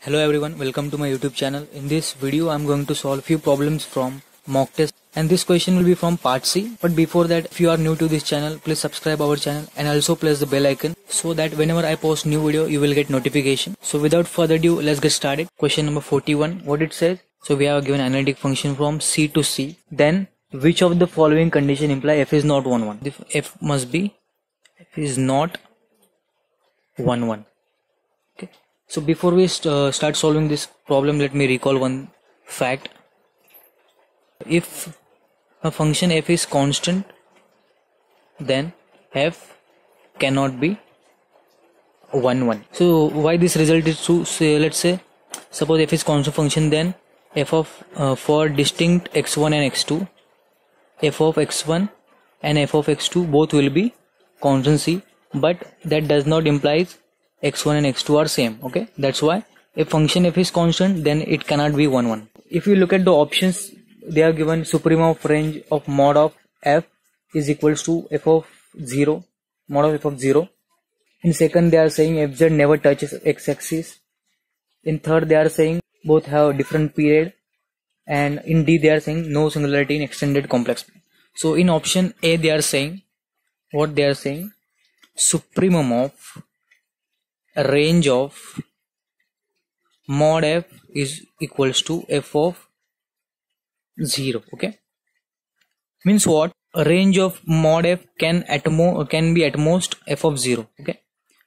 Hello everyone, welcome to my YouTube channel. In this video, I'm going to solve few problems from mock test, and this question will be from part C. But before that, if you are new to this channel, please subscribe our channel and also press the bell icon so that whenever I post new video, you will get notification. So without further ado, let's get started. Question number 41, what it says. So we have given analytic function from C to C. Then which of the following condition imply f is not 1 1? If f must be f is not 1 1. Okay. So before we start solving this problem, let me recall one fact. If a function f is constant, then f cannot be 1 1. So why this result is true? Say, let's say suppose f is constant function, then f of for distinct x1 and x2, f of x1 and f of x2 both will be constant C, but that does not imply x1 and x2 are same. Okay, that's why if function f is constant, then it cannot be 1 1. If you look at the options, they are given suprema of range of mod of f is equals to f of 0, mod of f of 0. In second, they are saying fz never touches x-axis. In third, they are saying both have different period, and in D they are saying no singularity in extended complex plane. So in option A, they are saying what they are saying: supremum of range of mod f is equals to f of 0. Okay, means what? A range of mod f can be at most f of 0. Okay,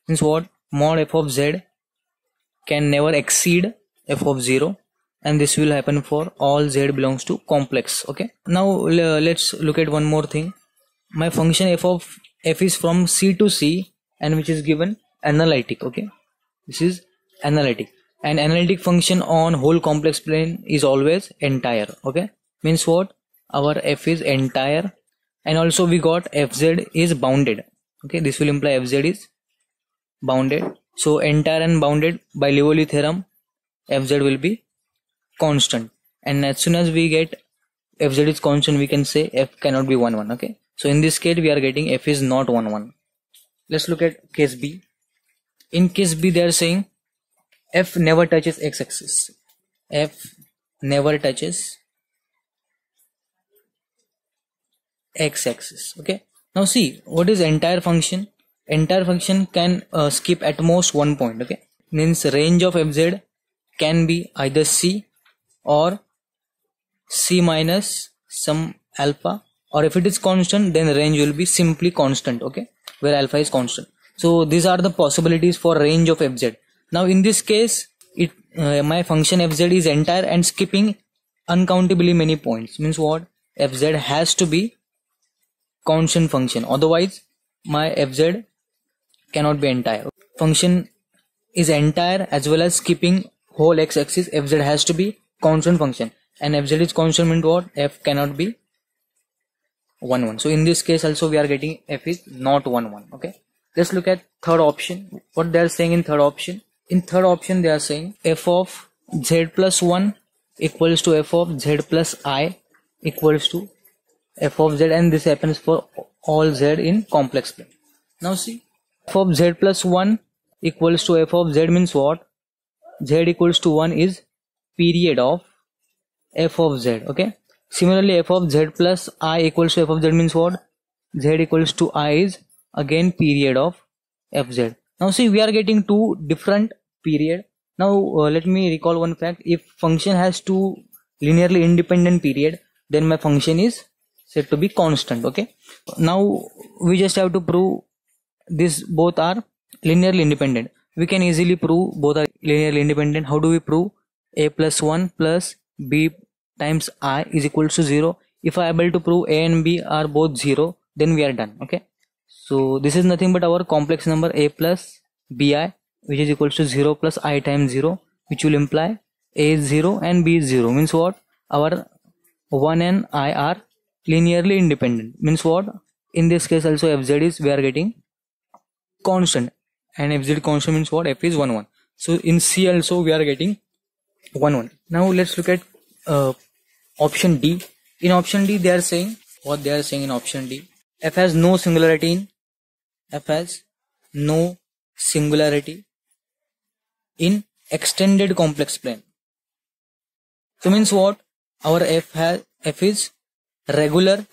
means what? Mod f of z can never exceed f of 0, and this will happen for all z belongs to complex. Okay, now let's look at one more thing. My function f of f is from C to C, and which is given analytic. Okay, this is analytic, and analytic function on whole complex plane is always entire. Okay, means what? Our f is entire, and also we got fz is bounded. Okay, this will imply fz is bounded. So entire and bounded, by Liouville theorem, fz will be constant, and as soon as we get fz is constant, we can say f cannot be 1 1. Okay, so in this case we are getting f is not 1 1. Let's look at case B. In case B, they are saying f never touches x-axis. F never touches x-axis. Okay, now see, what is entire function? Entire function can skip at most one point. Okay, means range of fz can be either C or C minus some alpha, or if it is constant, then range will be simply constant. Okay, where alpha is constant. So these are the possibilities for range of fz. Now in this case, my function fz is entire and skipping uncountably many points. Means what? Fz has to be constant function, otherwise my fz cannot be entire. Function is entire as well as skipping whole x-axis. Fz has to be constant function, and fz is constant means what? F cannot be 1 1. So in this case also we are getting f is not 1 1. Okay, let's look at third option. What they are saying in third option? In third option, they are saying f of z plus 1 equals to f of z plus I equals to f of z, and this happens for all z in complex plane. Now see, f of z plus 1 equals to f of z means what? Z equals to 1 is period of f of z. Okay, similarly f of z plus I equals to f of z means what? Z equals to I is again period of fz. Now see, we are getting two different period. Now let me recall one fact. If function has two linearly independent period, then my function is said to be constant. Okay, now we just have to prove this both are linearly independent. We can easily prove both are linearly independent. How do we prove? A plus 1 plus b times I is equals to 0. If I am able to prove a and b are both 0, then we are done. Okay, so this is nothing but our complex number a plus bi, which is equals to 0 plus I times 0, which will imply a is 0 and b is 0. Means what? Our 1 and I are linearly independent. Means what? In this case also fz is, we are getting constant, and fz constant means what? F is 1 1. So in C also we are getting 1 1. Now let's look at option D. In option D, they are saying what they are saying in option D: f has no singularity in extended complex plane. So means what? Our f is regular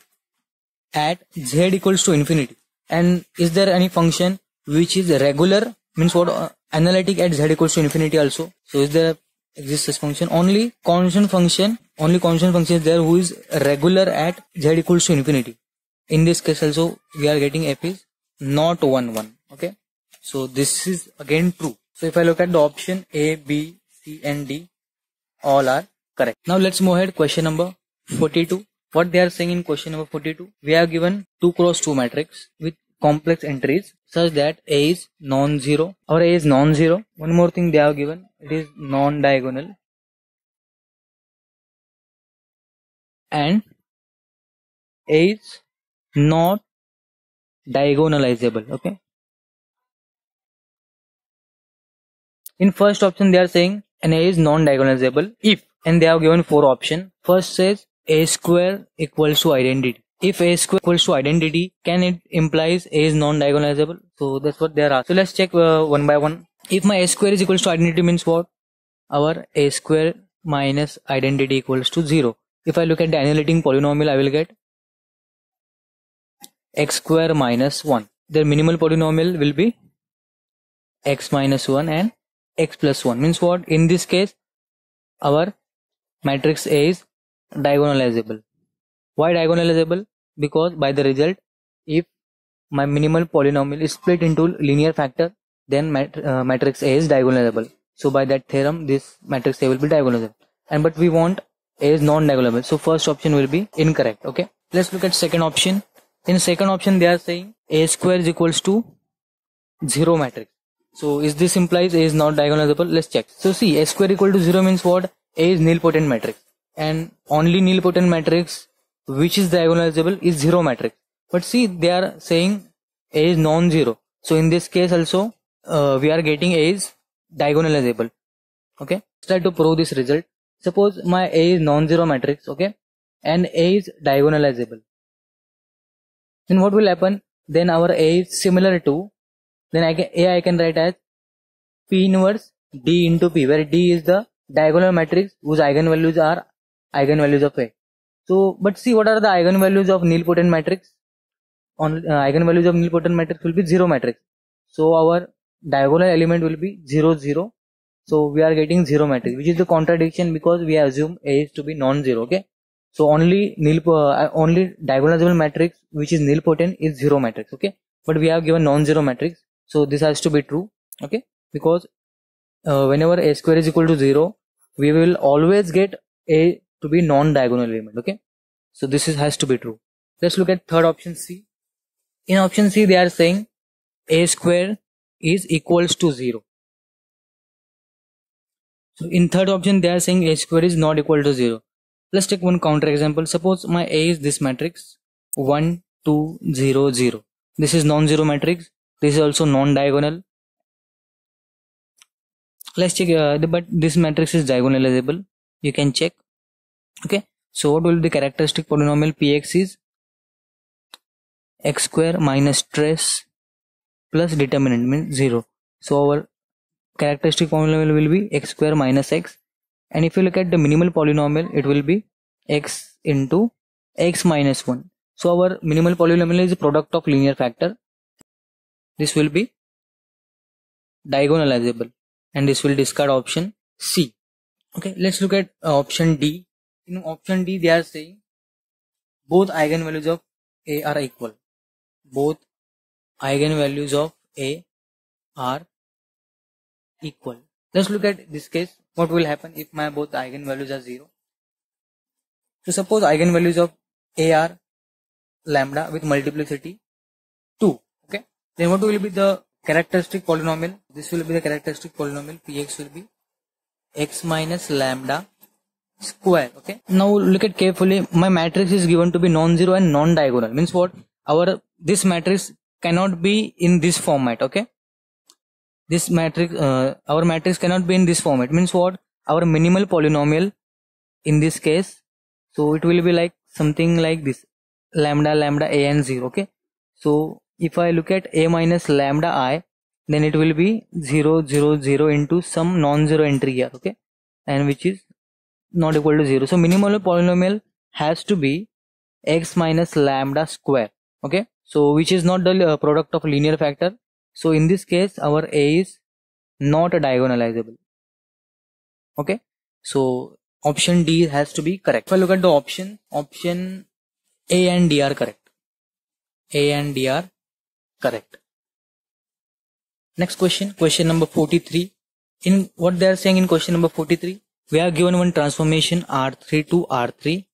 at z equals to infinity. And is there any function which is regular? Means what? Analytic at z equals to infinity also. So is there exists this function? Only constant function is there who is regular at z equals to infinity. In this case also we are getting f is not 1 1. Okay. So this is again true. So if I look at the option A, B, C and D, all are correct. Now let's move ahead. Question number 42. What they are saying in question number 42? We have given 2 cross 2 matrix with complex entries such that A is non-zero. Our A is non-zero. One more thing they have given. It is non-diagonal. And A is not diagonalizable. Okay. In first option they are saying an A is non-diagonalizable if, and they have given 4 options. First says A square equals to identity. If A square equals to identity, can it implies A is non-diagonalizable? So that's what they are asking. So let's check one by one. If my A square is equals to identity means what? Our A square minus identity equals to 0. If I look at the annihilating polynomial, I will get x square minus 1. Their minimal polynomial will be x minus 1 and x plus 1. Means what? In this case, our matrix A is diagonalizable. Why diagonalizable? Because by the result, if my minimal polynomial is split into linear factor, then matrix A is diagonalizable. So by that theorem, this matrix A will be diagonalizable. And but we want A is non-diagonalizable. So first option will be incorrect. Okay. Let's look at second option. In second option, they are saying A square is equals to 0 matrix. So is this implies A is not diagonalizable? Let's check. So see, A square equal to 0 means what? A is nilpotent matrix. And only nilpotent matrix which is diagonalizable is 0 matrix. But see, they are saying A is non-zero. So in this case also, we are getting A is diagonalizable. Okay. Let's try to prove this result. Suppose my A is non-zero matrix. Okay. And A is diagonalizable. Then what will happen? Then our A is similar to, then I can write as P inverse D into P, where D is the diagonal matrix whose eigenvalues are eigenvalues of A. So, but see, what are the eigenvalues of nilpotent matrix? Eigenvalues of nilpotent matrix will be 0 matrix. So our diagonal element will be 0 0. So we are getting 0 matrix, which is the contradiction because we assume A is to be non-zero. Okay. So only diagonalizable matrix which is nilpotent is 0 matrix. Okay. But we have given non-zero matrix. So this has to be true. Okay. Because whenever A square is equal to 0, we will always get A to be non-diagonal element. Okay. So this has to be true. Let's look at third option C. In option C, they are saying A square is equals to 0. So in third option, they are saying A square is not equal to 0. Let's take one counter example. Suppose my A is this matrix 1, 2, 0, 0. This is non-zero matrix. This is also non-diagonal. Let's check, but this matrix is diagonalizable. You can check. Okay. So what will be the characteristic polynomial? Px is x square minus trace plus determinant means 0. So our characteristic polynomial will be x square minus x. And if you look at the minimal polynomial, it will be x into x minus 1. So our minimal polynomial is a product of linear factor. This will be diagonalizable. And this will discard option C. Okay, let's look at option D. In option D, they are saying both eigenvalues of A are equal. Both eigenvalues of A are equal. Let's look at this case. What will happen if my both eigenvalues are 0? So suppose eigenvalues of A are lambda with multiplicity 2. Okay. Then what will be the characteristic polynomial? This will be the characteristic polynomial. Px will be x minus lambda square. Okay. Now look at carefully. My matrix is given to be non-zero and non-diagonal. Means what? This matrix cannot be in this format. Okay. This matrix, our matrix cannot be in this format. Means what? Our minimal polynomial in this case. So it will be like something like this. Lambda, lambda, a and 0. Okay. So if I look at a minus lambda I, then it will be 0 0 0 into some non-zero entry here, okay, and which is not equal to 0. So minimal polynomial has to be x minus lambda square, okay, so which is not the product of linear factor. So in this case our A is not diagonalizable, okay, so option D has to be correct. If I look at the option A and D are correct. A and D are correct. Next question, question number 43. In what they are saying in question number 43, we are given one transformation R3 to R3,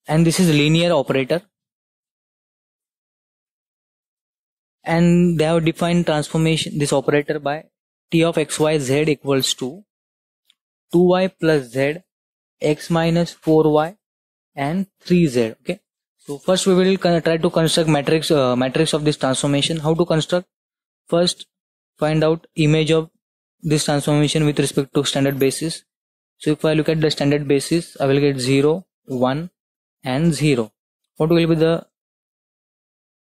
and this is linear operator, and they have defined transformation this operator by T of xyz equals to 2y plus z, x minus 4y and 3z, okay. So first we will try to construct matrix of this transformation. How to construct? First find out image of this transformation with respect to standard basis. So if I look at the standard basis, I will get 0 1 and 0. What will be the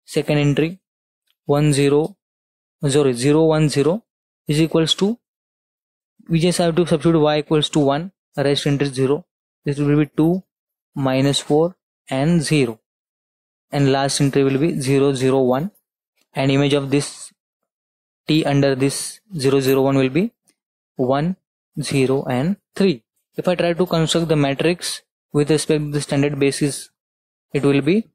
second entry? 0 1 0 is equals to, we just have to substitute y equals to 1, rest entry 0. This will be 2 minus 4 and 0, and last entry will be 0 0 1, and image of this T under this 0 0 1 will be 1 0 and 3. If I try to construct the matrix with respect to the standard basis, it will be,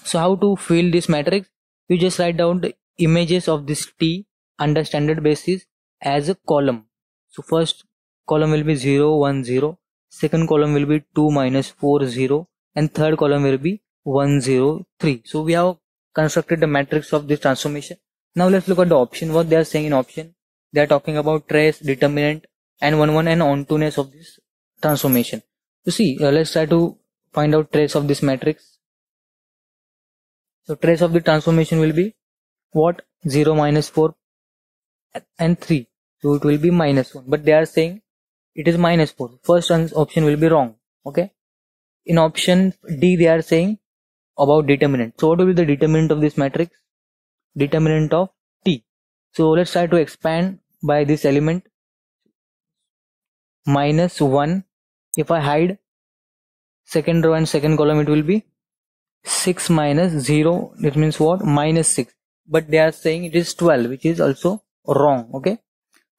so how to fill this matrix? You just write down the images of this T under standard basis as a column. So first column will be 0 1 0, second column will be 2 minus 4 0, and third column will be 1 0 3. So we have constructed the matrix of this transformation. Now let's look at the option. What they are saying in option, they are talking about trace, determinant, and 1 1 and ontoness of this transformation. So see, let's try to find out trace of this matrix. So trace of the transformation will be what? 0 minus 4 and 3. So it will be minus 1. But they are saying it is minus 4. First option will be wrong. Okay. In option D they are saying about determinant. So what will be the determinant of this matrix? Determinant of T. So let's try to expand by this element. Minus 1. If I hide second row and second column, it will be 6 minus 0. It means what? Minus 6. But they are saying it is 12, which is also wrong. Okay.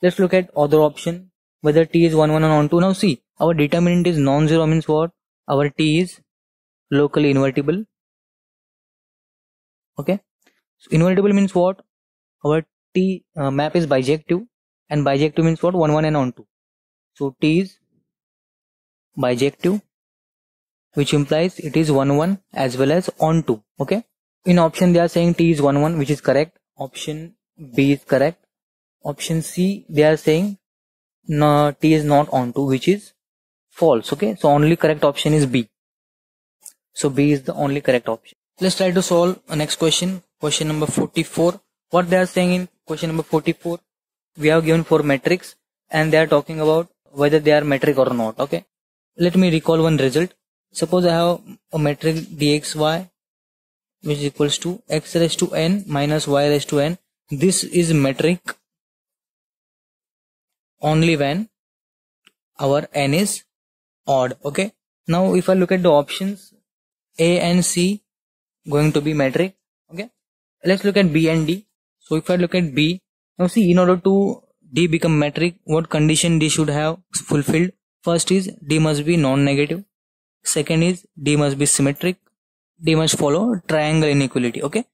Let's look at other option, whether T is 1 1 and on 2. Now see, our determinant is non-zero, means what? Our T is locally invertible. Okay. So invertible means what? Our T map is bijective, and bijective means what? 1 1 and on 2. So T is bijective, which implies it is 1 1 as well as on 2. Okay. In option they are saying T is 1 1, which is correct. Option B is correct. Option C they are saying no, T is not on 2, which is false. Okay. So only correct option is B. So B is the only correct option. Let's try to solve a next question. Question number 44. What they are saying in question number 44, we have given 4 metrics and they are talking about whether they are metric or not. Okay. Let me recall one result. Suppose I have a metric dxy which is equals to x raised to n minus y raised to n. This is metric only when our n is odd. Okay. Now if I look at the options, A and C going to be metric. Okay. Let's look at B and D. So if I look at B, now see, in order to D become metric, what condition D should have fulfilled? First is D must be non-negative. Second is D must be symmetric. D must follow triangle inequality. Okay.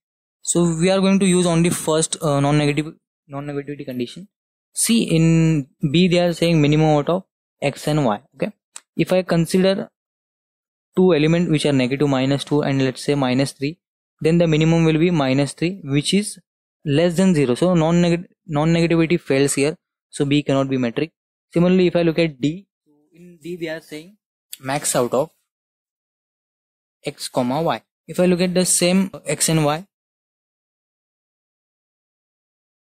So we are going to use only first non-negativity condition. See, in B they are saying minimum out of x and y. Okay. If I consider two elements which are negative minus 2 and let's say minus 3, then the minimum will be minus 3, which is less than 0. So non-negativity fails here. So B cannot be metric. Similarly, if I look at D, in D they are saying max out of x comma y. If I look at the same x and y,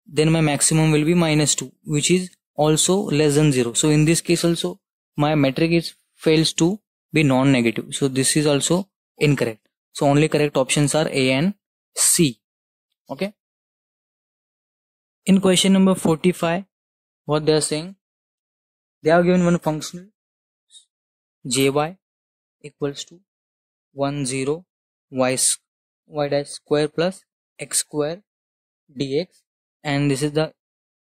then my maximum will be minus 2, which is also less than 0. So in this case also my metric is fails to be non-negative. So this is also incorrect. So only correct options are A and C. Okay. In question number 45, what they are saying, they are given one functional jy equals to 1 0 y dash square plus x square dx, and this is the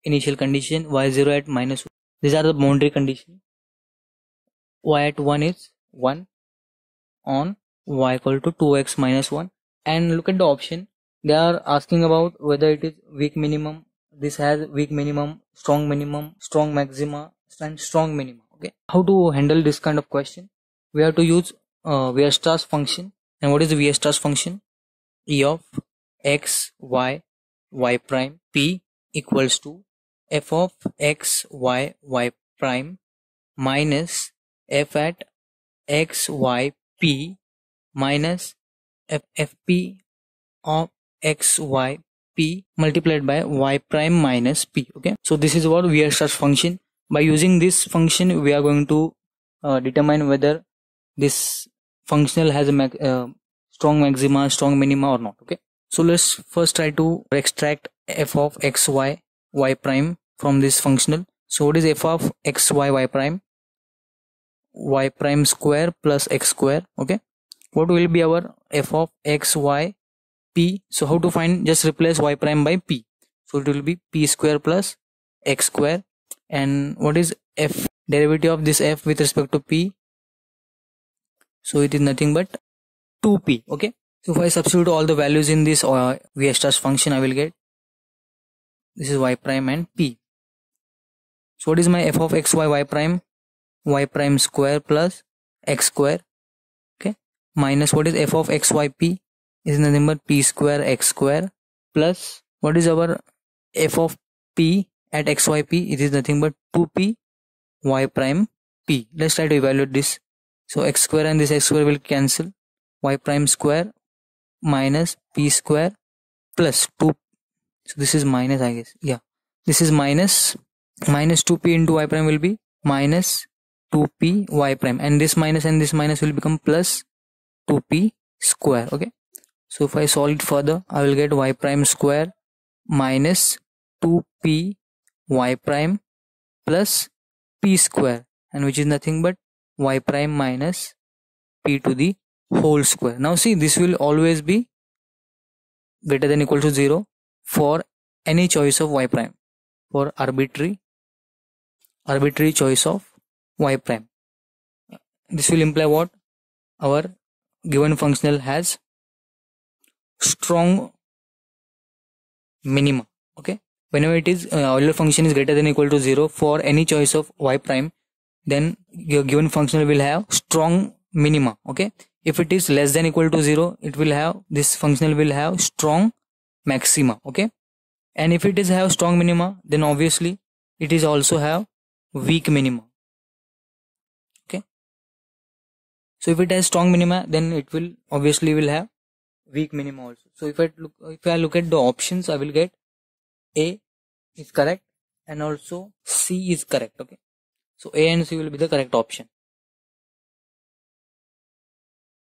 initial condition y0 at minus 1. These are the boundary condition. Y at 1 is 1 on y equal to 2x minus 1. And look at the option. They are asking about whether it is weak minimum. This has weak minimum, strong maxima, and strong minima. Okay. How to handle this kind of question? We have to use Weierstrass function. And what is the Weierstrass function? E of x, y, y prime, p equals to f of x, y, y prime minus f at x, y, p minus fp of x, y, p multiplied by y prime minus p. Okay. So this is what Weierstrass function. By using this function, we are going to determine whether this functional has a strong maxima, strong minima or not. Okay. So let's first try to extract f of x, y, y prime from this functional. So what is f of x, y, y prime? Y prime square plus x square. Okay. What will be our f of x, y, p? So how to find? Just replace y prime by p. So it will be p square plus x square. And what is f? Derivative of this f with respect to p? So it is nothing but 2p. Okay. So if I substitute all the values in this Weierstrass function, I will get this is y prime and p. So what is my f of x, y, y prime? Y prime square plus x square. Okay. Minus what is f of x, y, p? Is nothing but p square x square plus what is our f of p at x, y, p? It is nothing but 2p y prime p. Let's try to evaluate this. So x square and this x square will cancel. Y prime square minus p square plus 2. So this is minus, I guess. Yeah. This is minus 2p into y prime will be minus 2p y prime. And this minus will become plus 2p square. Okay. So if I solve it further, I will get y prime square minus 2p y prime plus p square, and which is nothing but y prime minus p to the whole square. Now see, this will always be greater than equal to 0 for any choice of y prime, for arbitrary choice of y prime. This will imply what? Our given functional has strong minima. Okay. Whenever it is Euler function is greater than equal to 0 for any choice of y prime, then your given functional will have strong minima. Okay. If it is less than equal to 0, it will have, this functional will have strong maxima. Okay. And if it is have strong minima, then obviously it is also have weak minima. Okay. So if it has strong minima, then it will obviously will have weak minima also. So if I look at the options, I will get A is correct and also C is correct. Okay. So A and C will be the correct option.